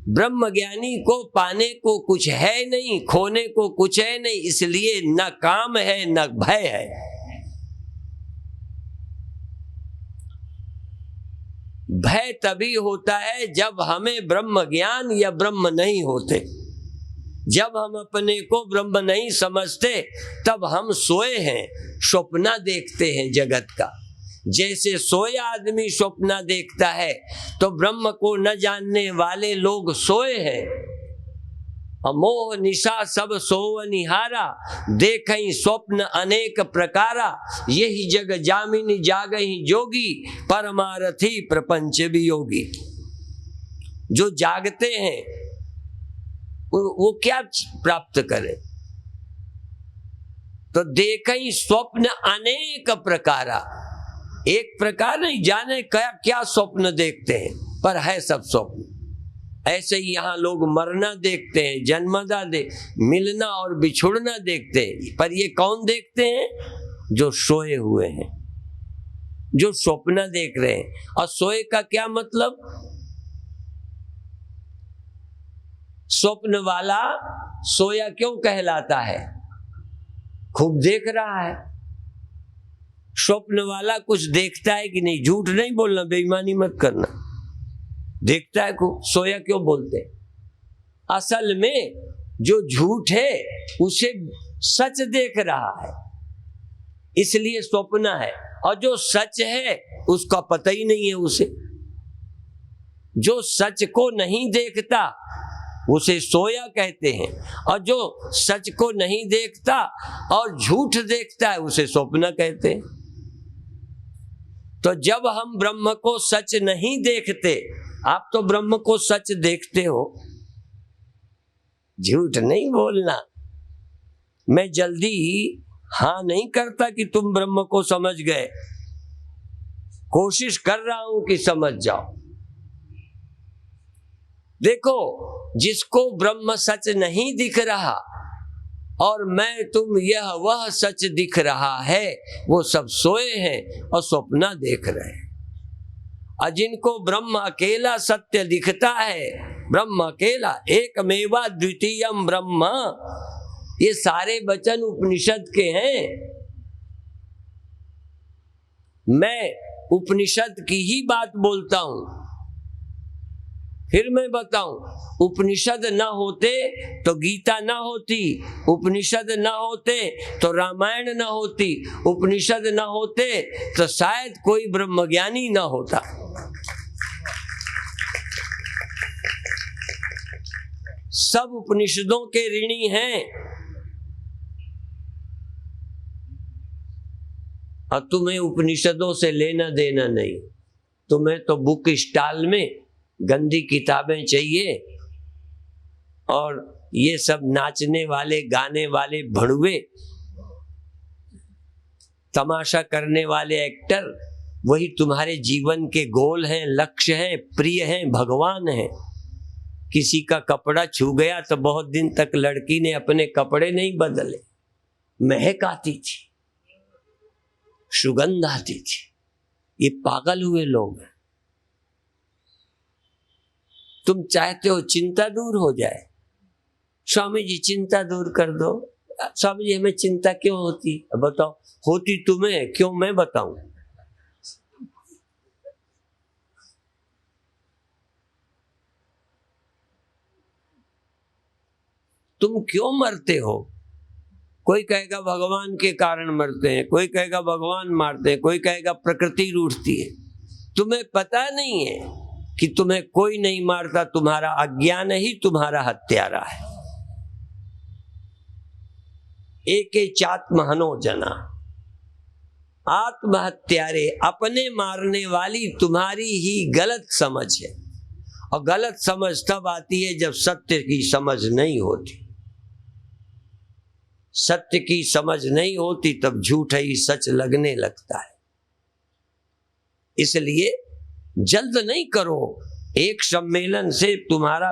ब्रह्म ज्ञानी को पाने को कुछ है नहीं, खोने को कुछ है नहीं, इसलिए न काम है न भय है। भय तभी होता है जब हमें ब्रह्म ज्ञान या ब्रह्म नहीं होते। जब हम अपने को ब्रह्म नहीं समझते तब हम सोए हैं, स्वप्न देखते हैं जगत का। जैसे सोया आदमी स्वप्न देखता है तो ब्रह्म को न जानने वाले लोग सोए हैं। अमोह निशा सब सोव निहारा, देखई स्वप्न अनेक प्रकारा, यही जग जामिनी जागहि जोगी, परमारथी प्रपंच वियोगी। जो जागते हैं वो क्या प्राप्त करे? तो देखई स्वप्न अनेक प्रकारा, एक प्रकार नहीं, जाने क्या क्या स्वप्न देखते हैं, पर है सब स्वप्न। ऐसे ही यहाँ लोग मरना देखते हैं, जन्मदा मिलना और बिछुड़ना देखते हैं, पर ये कौन देखते हैं? जो सोए हुए हैं, जो स्वप्न देख रहे हैं। और सोए का क्या मतलब? स्वप्न वाला सोया क्यों कहलाता है? खूब देख रहा है। स्वप्न वाला कुछ देखता है कि नहीं? झूठ नहीं बोलना, बेईमानी मत करना। देखता है खूब, सोया क्यों बोलते हैं? असल में जो झूठ है उसे सच देख रहा है, इसलिए स्वप्न है। और जो सच है उसका पता ही नहीं है उसे। जो सच को नहीं देखता उसे सोया कहते हैं, और जो सच को नहीं देखता और झूठ देखता है उसे स्वप्न कहते हैं। तो जब हम ब्रह्म को सच नहीं देखते, आप तो ब्रह्म को सच देखते हो, झूठ नहीं बोलना। मैं जल्दी हाँ नहीं करता कि तुम ब्रह्म को समझ गए, कोशिश कर रहा हूं कि समझ जाओ। देखो, जिसको ब्रह्म सच नहीं दिख रहा और मैं तुम यह वह सच दिख रहा है, वो सब सोए हैं और स्वप्न देख रहे हैं। और जिनको ब्रह्म अकेला सत्य दिखता है, ब्रह्म अकेला, एकमेवा द्वितीयम ब्रह्म, ये सारे वचन उपनिषद के हैं। मैं उपनिषद की ही बात बोलता हूं। फिर मैं बताऊं, उपनिषद न होते तो गीता न होती, उपनिषद न होते तो रामायण न होती, उपनिषद न होते तो शायद कोई ब्रह्मज्ञानी न होता। सब उपनिषदों के ऋणी हैं। और तुम्हें उपनिषदों से लेना देना नहीं। तुम्हें तो बुक स्टॉल में गंदी किताबें चाहिए और ये सब नाचने वाले, गाने वाले भड़ुए, तमाशा करने वाले एक्टर, वही तुम्हारे जीवन के गोल हैं, लक्ष्य हैं, प्रिय हैं, भगवान हैं। किसी का कपड़ा छू गया तो बहुत दिन तक लड़की ने अपने कपड़े नहीं बदले, महक आती थी, सुगंध आती थी। ये पागल हुए लोग हैं। तुम चाहते हो चिंता दूर हो जाए, स्वामी जी चिंता दूर कर दो। स्वामी जी हमें चिंता क्यों होती? बताओ, होती तुम्हें, क्यों मैं बताऊं? तुम क्यों मरते हो? कोई कहेगा भगवान के कारण मरते हैं, कोई कहेगा भगवान मारते हैं, कोई कहेगा प्रकृति रूठती है। तुम्हें पता नहीं है कि तुम्हें कोई नहीं मारता, तुम्हारा अज्ञान ही तुम्हारा हत्यारा है। एके चात्महनो जना, आत्महत्यारे, अपने मारने वाली तुम्हारी ही गलत समझ है। और गलत समझ तब आती है जब सत्य की समझ नहीं होती। सत्य की समझ नहीं होती तब झूठ ही सच लगने लगता है। इसलिए जल्द नहीं करो। एक सम्मेलन से तुम्हारा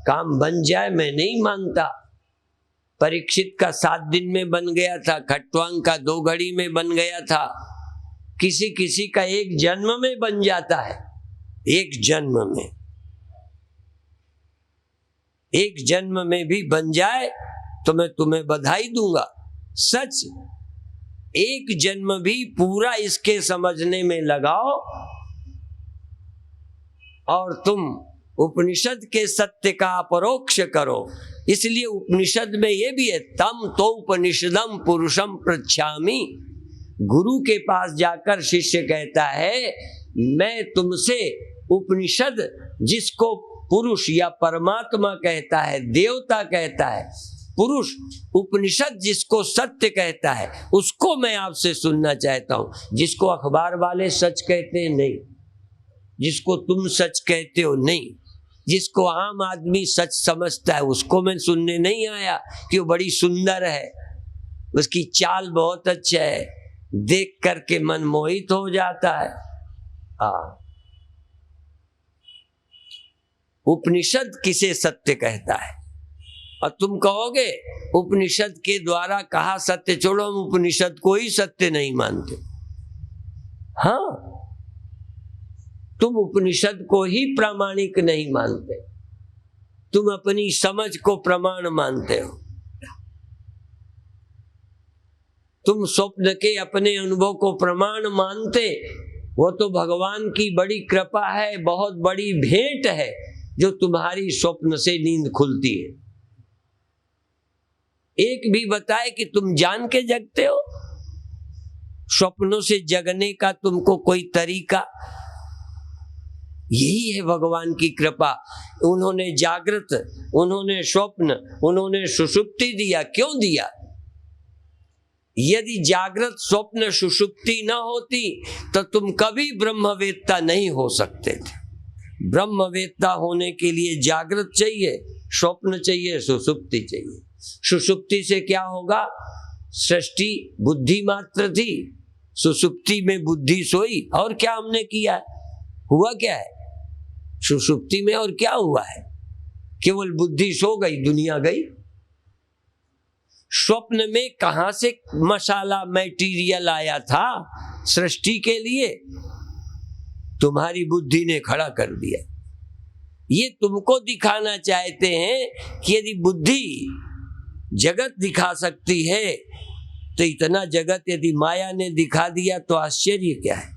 काम बन जाए मैं नहीं मानता। परीक्षित का 7 दिन में बन गया था, खट्वांग का 2 घड़ी में बन गया था, किसी किसी का 1 जन्म में बन जाता है। 1 जन्म में, 1 जन्म में भी बन जाए तो मैं तुम्हें बधाई दूंगा। सच, 1 जन्म भी पूरा इसके समझने में लगाओ और तुम उपनिषद के सत्य का अपरोक्ष करो। इसलिए उपनिषद में ये भी है, तम तो उपनिषदम पुरुषम पृच्छामि। गुरु के पास जाकर शिष्य कहता है, मैं तुमसे उपनिषद, जिसको पुरुष या परमात्मा कहता है, देवता कहता है, पुरुष, उपनिषद जिसको सत्य कहता है, उसको मैं आपसे सुनना चाहता हूं। जिसको अखबार वाले सच कहते हैं नहीं, जिसको तुम सच कहते हो नहीं, जिसको आम आदमी सच समझता है, उसको मैं सुनने नहीं आया कि वो बड़ी सुंदर है, उसकी चाल बहुत अच्छा है, देख करके मन मोहित हो जाता है। उपनिषद किसे सत्य कहता है? और तुम कहोगे उपनिषद के द्वारा कहा सत्य छोड़ो, हम उपनिषद को ही सत्य नहीं मानते। हाँ, तुम उपनिषद को ही प्रामाणिक नहीं मानते, तुम अपनी समझ को प्रमाण मानते हो। तुम स्वप्न के अपने अनुभव को प्रमाण मानते, वो तो भगवान की बड़ी कृपा है, बहुत बड़ी भेंट है जो तुम्हारी स्वप्न से नींद खुलती है। एक भी बताए कि तुम जान के जगते हो? स्वप्नों से जगने का तुमको कोई तरीका? यही है भगवान की कृपा। उन्होंने जागृत, उन्होंने स्वप्न, उन्होंने सुषुप्ति दिया। क्यों दिया? यदि जागृत, स्वप्न, सुषुप्ति न होती तो तुम कभी ब्रह्मवेत्ता नहीं हो सकते थे। ब्रह्मवेत्ता होने के लिए जागृत चाहिए, स्वप्न चाहिए, सुषुप्ति चाहिए। सुषुप्ति से क्या होगा? सृष्टि बुद्धि मात्र थी, सुषुप्ति में बुद्धि सोई। और क्या हमने किया? हुआ क्या है सुषुप्ति में? और क्या हुआ है? केवल बुद्धि सो गई, दुनिया गई। स्वप्न में कहां से मसाला मटेरियल आया था सृष्टि के लिए? तुम्हारी बुद्धि ने खड़ा कर दिया। ये तुमको दिखाना चाहते हैं कि यदि बुद्धि जगत दिखा सकती है तो इतना जगत यदि माया ने दिखा दिया तो आश्चर्य क्या है?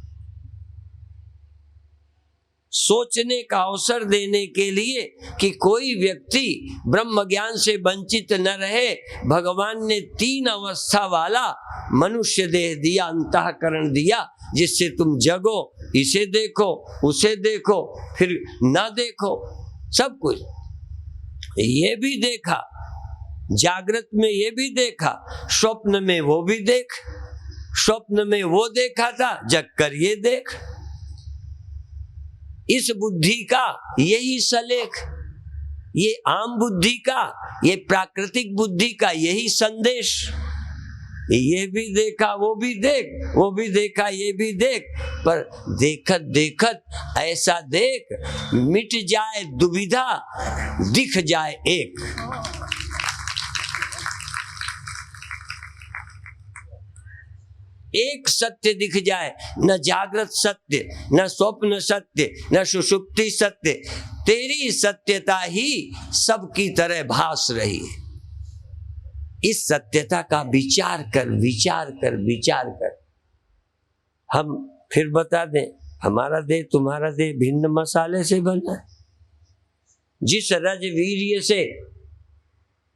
सोचने का अवसर देने के लिए कि कोई व्यक्ति ब्रह्म ज्ञान से वंचित न रहे, भगवान ने 3 अवस्था वाला मनुष्य देह दिया, अंतःकरण दिया, जिससे तुम जगो, इसे देखो, उसे देखो, फिर ना देखो, सब कुछ। ये भी देखा, जागृत में ये भी देखा, स्वप्न में वो भी देख। स्वप्न में वो देखा था, जग कर ये देख। इस बुद्धि का यही सलेख, ये आम बुद्धि का, ये प्राकृतिक बुद्धि का यही संदेश। ये भी देखा, वो भी देख, वो भी देखा, ये भी देख, पर देखत देखत ऐसा देख मिट जाए दुविधा, दिख जाए एक। एक सत्य दिख जाए, न जागृत सत्य, न स्वप्न सत्य, न सुषुप्ति सत्य, तेरी सत्यता ही सबकी तरह भास रही है। इस सत्यता का विचार कर, विचार कर, विचार कर। हम फिर बता दें, हमारा देह तुम्हारा देह भिन्न मसाले से बना है। जिस रज वीर्य से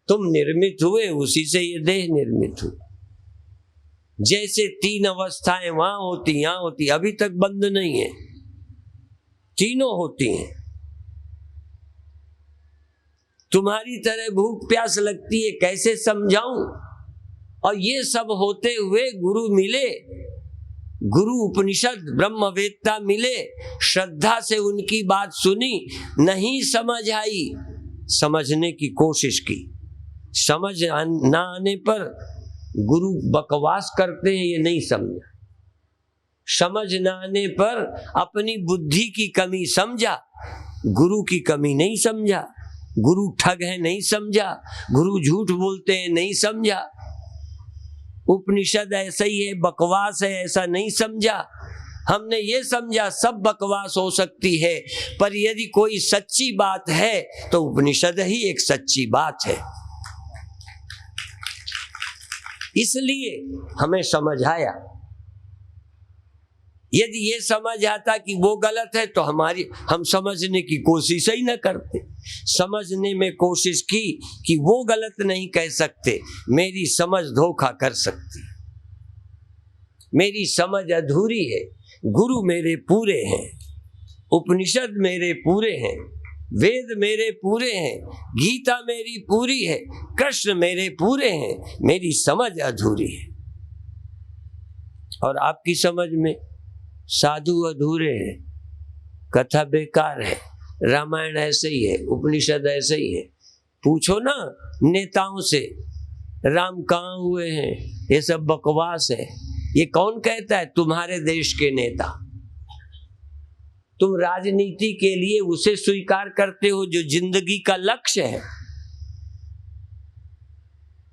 तुम निर्मित हुए उसी से ये देह निर्मित हुआ। जैसे 3 अवस्थाएं वहां होती, यहां होती, अभी तक बंद नहीं है, तीनों होती हैं। तुम्हारी तरह भूख प्यास लगती है, कैसे समझाऊं? और ये सब होते हुए गुरु मिले, गुरु उपनिषद ब्रह्मवेत्ता मिले, श्रद्धा से उनकी बात सुनी, नहीं समझ आई, समझने की कोशिश की। समझ ना आने पर गुरु बकवास करते हैं, ये नहीं समझा। समझ ना आने पर अपनी बुद्धि की कमी समझा, गुरु की कमी नहीं समझा। गुरु ठग है नहीं समझा, गुरु झूठ बोलते हैं नहीं समझा, उपनिषद ऐसा ही है, बकवास है, ऐसा नहीं समझा। हमने ये समझा सब बकवास हो सकती है, पर यदि कोई सच्ची बात है तो उपनिषद ही एक सच्ची बात है। इसलिए हमें समझ आया। यदि ये समझ आता कि वो गलत है तो हम समझने की कोशिश ही न करते। समझने में कोशिश की कि वो गलत नहीं कह सकते, मेरी समझ धोखा कर सकती, मेरी समझ अधूरी है। गुरु मेरे पूरे हैं, उपनिषद मेरे पूरे हैं, वेद मेरे पूरे हैं, गीता मेरी पूरी है, कृष्ण मेरे पूरे हैं, मेरी समझ अधूरी है। और आपकी समझ में साधु अधूरे हैं, कथा बेकार है, रामायण ऐसे ही है, उपनिषद ऐसे ही है। पूछो ना नेताओं से, राम कहाँ हुए हैं, ये सब बकवास है। ये कौन कहता है? तुम्हारे देश के नेता। तुम राजनीति के लिए उसे स्वीकार करते हो जो जिंदगी का लक्ष्य है।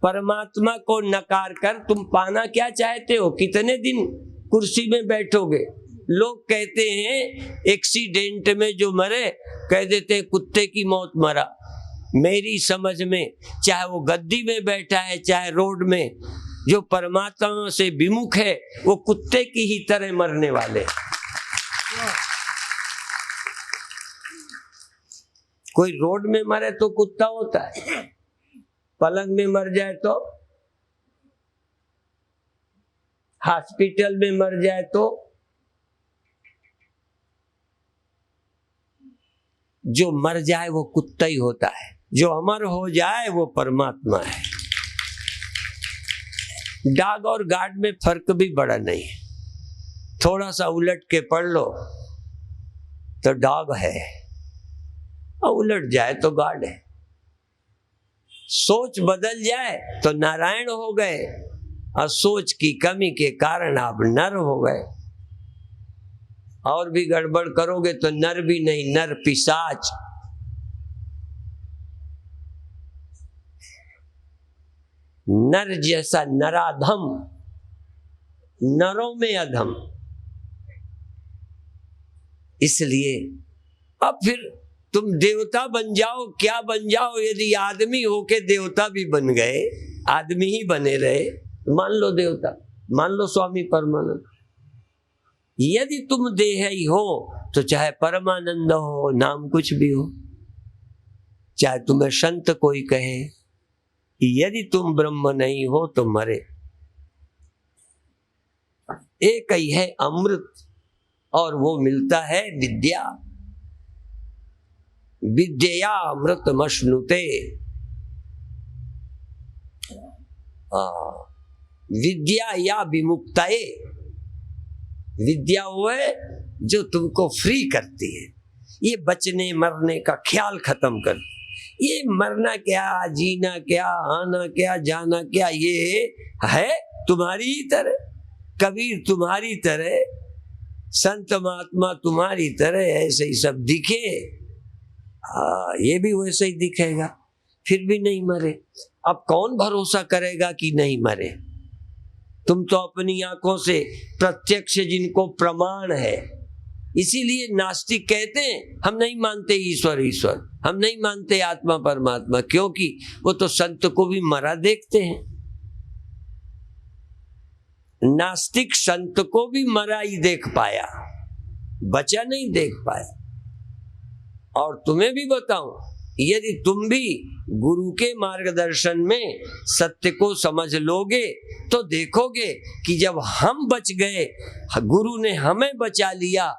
परमात्मा को नकार कर तुम पाना क्या चाहते हो? कितने दिन कुर्सी में बैठोगे? लोग कहते हैं एक्सीडेंट में जो मरे, कह देते हैं कुत्ते की मौत मरा। मेरी समझ में चाहे वो गद्दी में बैठा है चाहे रोड में, जो परमात्मा से विमुख है वो कुत्ते की ही तरह मरने वाले। कोई रोड में मरे तो कुत्ता होता है, पलंग में मर जाए तो, हॉस्पिटल में मर जाए तो, जो मर जाए वो कुत्ता ही होता है, जो अमर हो जाए वो परमात्मा है। डॉग और गार्ड में फर्क भी बड़ा नहीं है। थोड़ा सा उलट के पढ़ लो तो डॉग है, और उलट जाए तो गार्ड है। सोच बदल जाए तो नारायण हो गए, और सोच की कमी के कारण आप नर हो गए। और भी गड़बड़ करोगे तो नर भी नहीं, नर पिशाच। नर जैसा नराधम, नरों में अधम। इसलिए अब फिर तुम देवता बन जाओ, क्या बन जाओ, यदि आदमी होके देवता भी बन गए, आदमी ही बने रहे, मान लो देवता, मान लो स्वामी परमानंद। यदि तुम देह ही हो तो चाहे परमानंद हो, नाम कुछ भी हो, चाहे तुम्हें संत कोई कहे, यदि तुम ब्रह्म नहीं हो तो मरे। एक ही है अमृत, और वो मिलता है विद्या। विद्या अमृत मश्नुते। विद्या या विमुक्ताए। विद्या वो है जो तुमको फ्री करती है, ये बचने मरने का ख्याल खत्म कर। ये मरना क्या, जीना क्या, आना क्या, जाना क्या, ये है तुम्हारी ही तरह, कबीर तुम्हारी तरह, संत महात्मा तुम्हारी तरह, ऐसे ही सब दिखे। ये भी वैसे ही दिखेगा, फिर भी नहीं मरे। अब कौन भरोसा करेगा कि नहीं मरे? तुम तो अपनी आंखों से प्रत्यक्ष, जिनको प्रमाण है। इसीलिए नास्तिक कहते हैं हम नहीं मानते ईश्वर, ईश्वर हम नहीं मानते आत्मा परमात्मा, क्योंकि वो तो संत को भी मरा देखते हैं। नास्तिक संत को भी मरा ही देख पाया, बचा नहीं देख पाया। और तुम्हें भी बताऊं, यदि तुम भी गुरु के मार्गदर्शन में सत्य को समझ लोगे तो देखोगे कि जब हम बच गए, गुरु ने हमें बचा लिया,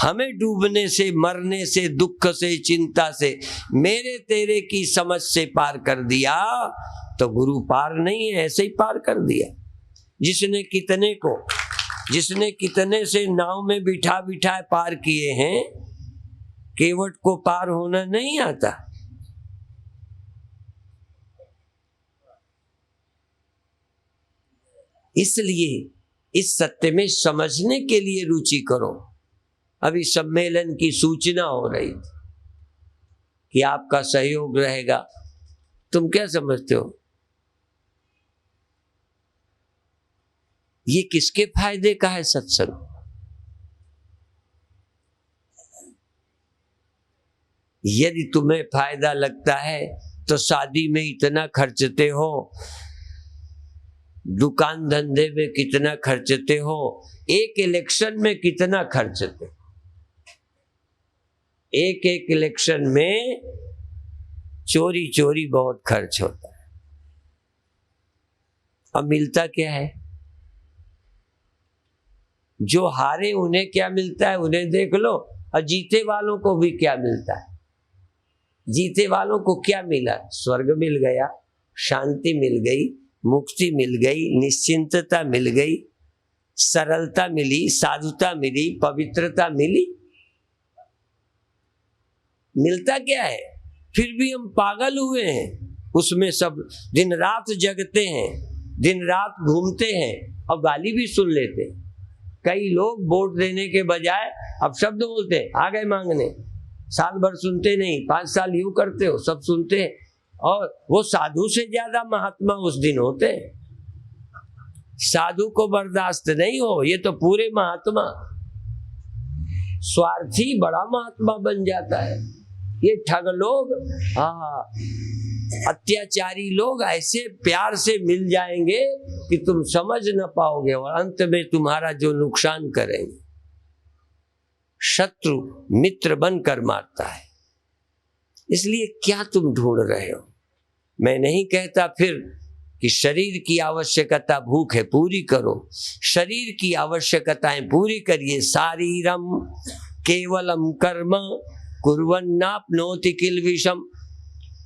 हमें डूबने से, मरने से, दुख से, चिंता से, मेरे तेरे की समझ से पार कर दिया, तो गुरु पार नहीं है, ऐसे ही पार कर दिया। जिसने कितने से नाव में बिठा बिठाए पार किए हैं, केवट को पार होना नहीं आता। इसलिए इस सत्य में समझने के लिए रुचि करो। अभी सम्मेलन की सूचना हो रही थी कि आपका सहयोग रहेगा। तुम क्या समझते हो? ये किसके फायदे का है सत्संग? यदि तुम्हें फायदा लगता है तो शादी में इतना खर्चते हो, दुकान धंधे में कितना खर्चते हो, एक इलेक्शन में कितना खर्चते, एक इलेक्शन में चोरी चोरी बहुत खर्च होता है। अब मिलता क्या है? जो हारे उन्हें क्या मिलता है, उन्हें देख लो। और जीते वालों को भी क्या मिलता है? जीते वालों को क्या मिला? स्वर्ग मिल गया, शांति मिल गई, मुक्ति मिल गई, निश्चिंतता मिल गई, सरलता मिली, साधुता मिली, पवित्रता मिली। मिलता क्या है? फिर भी हम पागल हुए हैं उसमें, सब दिन रात जगते हैं, दिन रात घूमते हैं और गाली भी सुन लेते हैं। कई लोग वोट देने के बजाय अब शब्द बोलते हैं, आ गए मांगने। साल भर सुनते नहीं, 5 साल यूं करते हो, सब सुनते हैं। और वो साधु से ज्यादा महात्मा उस दिन होते हैं। साधु को बर्दाश्त नहीं हो, ये तो पूरे महात्मा, स्वार्थी बड़ा महात्मा बन जाता है। ये ठग लोग, अत्याचारी लोग ऐसे प्यार से मिल जाएंगे कि तुम समझ न पाओगे, और अंत में तुम्हारा जो नुकसान करेंगे। शत्रु मित्र बनकर मारता है। इसलिए क्या तुम ढूंढ रहे हो? मैं नहीं कहता फिर कि शरीर की आवश्यकता भूख है, पूरी करो। शरीर की आवश्यकताएं पूरी करिए। शारीरम केवलम कर्म कुर्वन्नाप्नोति किल विषम।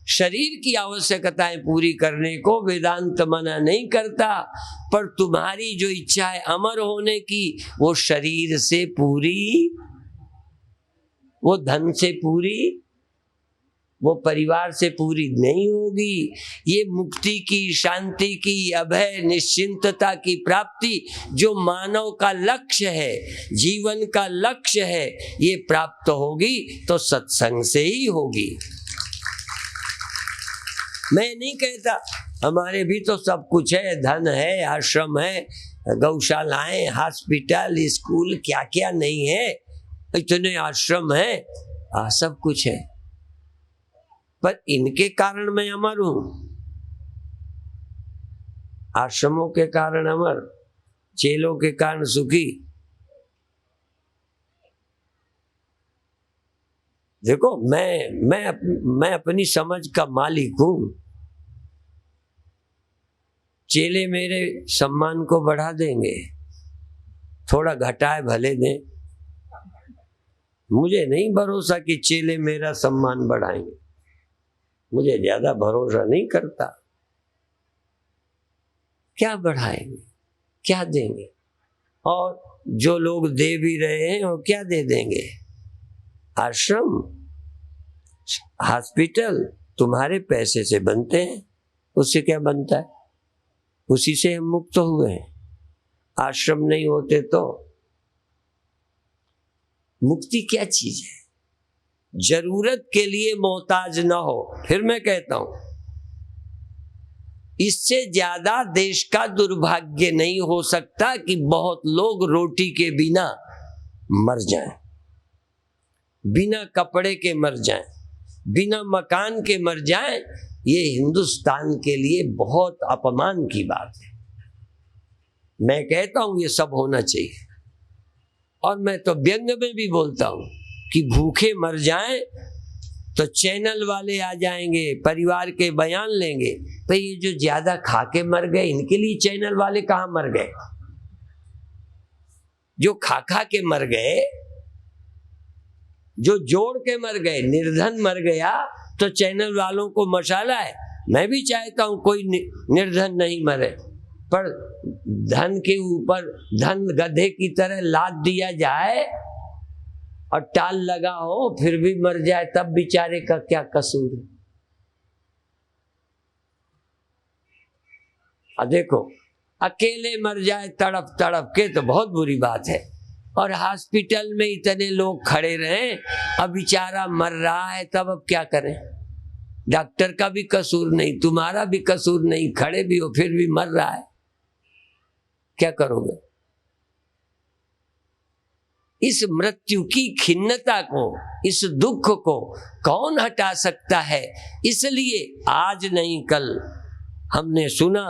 शरीर की आवश्यकताएं पूरी करने को वेदांत मना नहीं करता, पर तुम्हारी जो इच्छा है अमर होने की, वो शरीर से पूरी, वो धन से पूरी, वो परिवार से पूरी नहीं होगी। ये मुक्ति की, शांति की, अभय निश्चिंतता की प्राप्ति जो मानव का लक्ष्य है, जीवन का लक्ष्य है, ये प्राप्त होगी तो सत्संग से ही होगी। मैं नहीं कहता हमारे भी तो सब कुछ है, धन है, आश्रम है, गौशालाएं, हॉस्पिटल, स्कूल, क्या क्या नहीं है, इतने आश्रम है, सब कुछ है। पर इनके कारण मैं अमर हूं, आश्रमों के कारण अमर, चेलों के कारण सुखी। देखो मैं अपनी समझ का मालिक हूं। चेले मेरे सम्मान को बढ़ा देंगे, थोड़ा घटाए भले दें, मुझे नहीं भरोसा कि चेले मेरा सम्मान बढ़ाएंगे, मुझे ज्यादा भरोसा नहीं करता। क्या बढ़ाएंगे, क्या देंगे? और जो लोग दे भी रहे हैं वो क्या दे देंगे? आश्रम, हॉस्पिटल तुम्हारे पैसे से बनते हैं, उससे क्या बनता है? उसी से हम मुक्त हुए हैं। आश्रम नहीं होते तो मुक्ति क्या चीज है? जरूरत के लिए मोहताज ना हो। फिर मैं कहता हूं, इससे ज्यादा देश का दुर्भाग्य नहीं हो सकता कि बहुत लोग रोटी के बिना मर जाएं, बिना कपड़े के मर जाएं, बिना मकान के मर जाएं। ये हिंदुस्तान के लिए बहुत अपमान की बात है। मैं कहता हूं ये सब होना चाहिए। और मैं तो व्यंग में भी बोलता हूं कि भूखे मर जाएं तो चैनल वाले आ जाएंगे, परिवार के बयान लेंगे, तो ये जो ज्यादा खा के मर गए, इनके लिए चैनल वाले कहां मर गए? जो खा खा के मर गए, जो जोड़ के मर गए, निर्धन मर गया, तो चैनल वालों को मशाला है। मैं भी चाहता हूं कोई निर्धन नहीं मरे, पर धन के ऊपर धन गधे की तरह लाद दिया जाए और टाल लगा हो फिर भी मर जाए, तब बेचारे का क्या कसूर है? देखो, अकेले मर जाए तड़प तड़प के तो बहुत बुरी बात है, और हॉस्पिटल में इतने लोग खड़े रहें, अब बेचारा मर रहा है, तब अब क्या करें? डॉक्टर का भी कसूर नहीं, तुम्हारा भी कसूर नहीं, खड़े भी हो फिर भी मर रहा है, क्या करोगे? इस मृत्यु की खिन्नता को, इस दुख को कौन हटा सकता है? इसलिए आज नहीं कल हमने सुना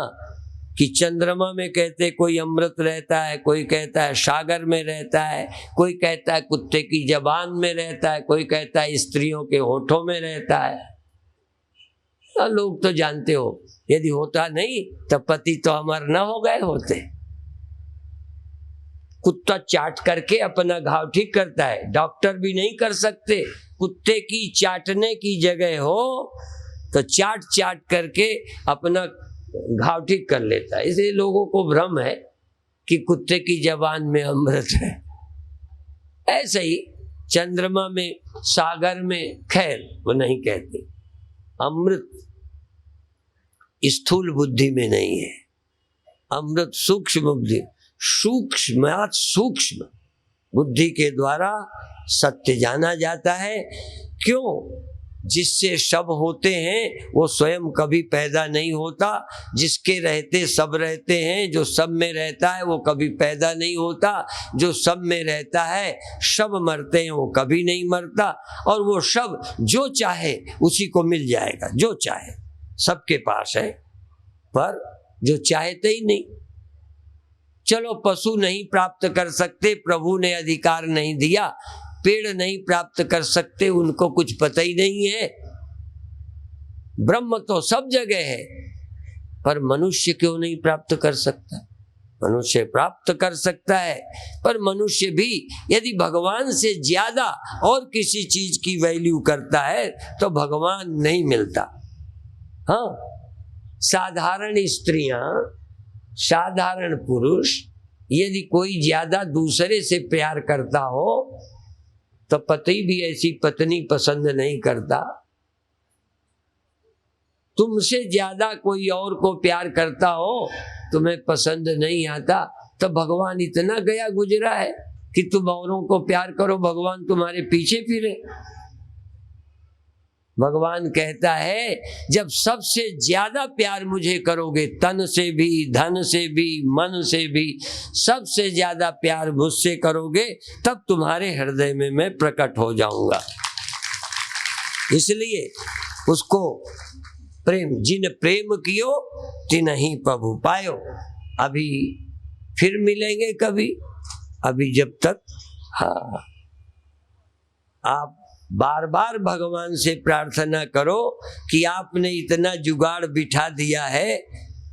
कि चंद्रमा में कहते कोई अमृत रहता है, कोई कहता है सागर में रहता है, कोई कहता है कुत्ते की जबान में रहता है, कोई कहता है स्त्रियों के होठों में रहता है। तो लोग तो जानते हो, यदि होता नहीं तो पति तो अमर न हो गए होते। कुत्ता चाट करके अपना घाव ठीक करता है, डॉक्टर भी नहीं कर सकते। कुत्ते की चाटने की जगह हो तो चाट चाट करके अपना घाव ठीक कर लेता है। इसलिए लोगों को भ्रम है कि कुत्ते की जबान में अमृत है। ऐसे ही चंद्रमा में, सागर में, खैर वो नहीं कहते। अमृत स्थूल बुद्धि में नहीं है, अमृत सूक्ष्म बुद्धि, सूक्ष्म सूक्ष्म बुद्धि के द्वारा सत्य जाना जाता है। क्यों? जिससे सब होते हैं वो स्वयं कभी पैदा नहीं होता, जिसके रहते सब रहते हैं, जो सब में रहता है वो कभी पैदा नहीं होता, जो सब में रहता है सब मरते हैं वो कभी नहीं मरता, और वो सब जो चाहे उसी को मिल जाएगा, जो चाहे सबके पास है, पर जो चाहते ही नहीं। चलो पशु नहीं प्राप्त कर सकते, प्रभु ने अधिकार नहीं दिया, पेड़ नहीं प्राप्त कर सकते, उनको कुछ पता ही नहीं है। ब्रह्म तो सब जगह है, पर मनुष्य क्यों नहीं प्राप्त कर सकता? मनुष्य प्राप्त कर सकता है, पर मनुष्य भी यदि भगवान से ज्यादा और किसी चीज की वैल्यू करता है तो भगवान नहीं मिलता। हाँ, साधारण स्त्रियां, साधारण पुरुष यदि कोई ज्यादा दूसरे से प्यार करता हो तो पति भी ऐसी पत्नी पसंद नहीं करता। तुमसे ज्यादा कोई और को प्यार करता हो, तुम्हें पसंद नहीं आता, तो भगवान इतना गया गुजरा है कि तुम औरों को प्यार करो, भगवान तुम्हारे पीछे फिरे। भगवान कहता है जब सबसे ज्यादा प्यार मुझे करोगे, तन से भी, धन से भी, मन से भी, सबसे ज्यादा प्यार मुझसे करोगे, तब तुम्हारे हृदय में मैं प्रकट हो जाऊंगा। इसलिए उसको प्रेम, जिन प्रेम कियो तिन्हि प्रभु पायो। अभी फिर मिलेंगे कभी, अभी जब तक हाँ आप बार बार भगवान से प्रार्थना करो कि आपने इतना जुगाड़ बिठा दिया है,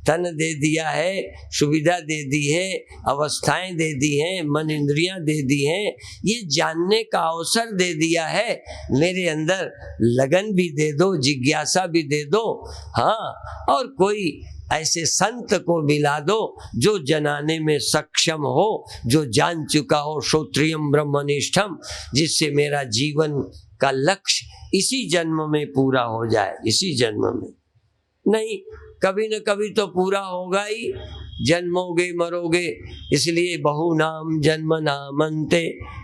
तन दे दिया है, सुविधा दे दी है, अवस्थाएं दे दी हैं, मन इंद्रियां दे दी हैं, ये जानने का अवसर दे दिया है, मेरे अंदर लगन भी दे दो, जिज्ञासा भी दे दो। हाँ, और कोई ऐसे संत को मिला दो जो जनाने में सक्षम हो, जो जान चुका हो श्रोत्रियम ब्रह्मनिष्ठम, जिससे मेरा जीवन का लक्ष्य इसी जन्म में पूरा हो जाए, इसी जन्म में। नहीं, कभी न कभी तो पूरा होगा ही, जन्मोगे मरोगे। इसलिए बहु नाम जन्म नामन्ते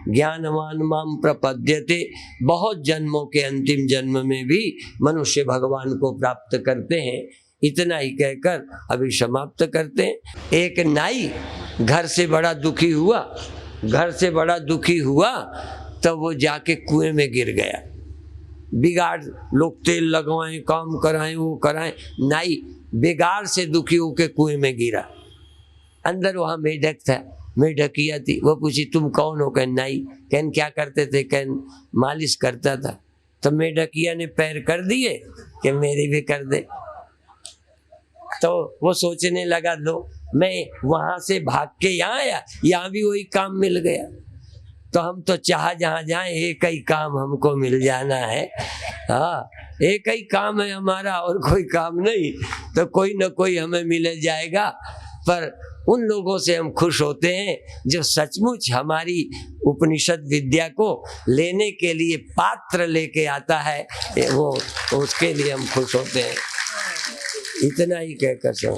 ज्ञानवान माम प्रपद्यते। बहुत जन्मों के अंतिम जन्म में भी मनुष्य भगवान को प्राप्त करते हैं। इतना ही कहकर अभी समाप्त करते हैं। एक नाई घर से बड़ा दुखी हुआ, घर से बड़ा दुखी हुआ तो वो जाके कुएं में गिर गया। बिगाड़, लोग तेल लगवाएं, काम कराएं, वो कराएं, नाई बिगाड़ से दुखी होके कुएं में गिरा। अंदर वहाँ मेढक था, मेढकिया थी। वो पूछी तुम कौन हो? कहन नाई। कहन क्या करते थे? कहन मालिश करता था। तो मेढकिया ने पैर कर दिए कि मेरे भी कर दे। तो वो सोचने लगा, लो मैं वहां से भाग के यहाँ आया, यहाँ भी वही काम मिल गया। तो हम तो चाह जहाँ जाए एक ही काम हमको मिल जाना है। हाँ, एक ही काम है हमारा और कोई काम नहीं, तो कोई न कोई हमें मिल जाएगा। पर उन लोगों से हम खुश होते हैं जो सचमुच हमारी उपनिषद विद्या को लेने के लिए पात्र लेके आता है, वो उसके लिए हम खुश होते हैं। इतना ही कहकर सब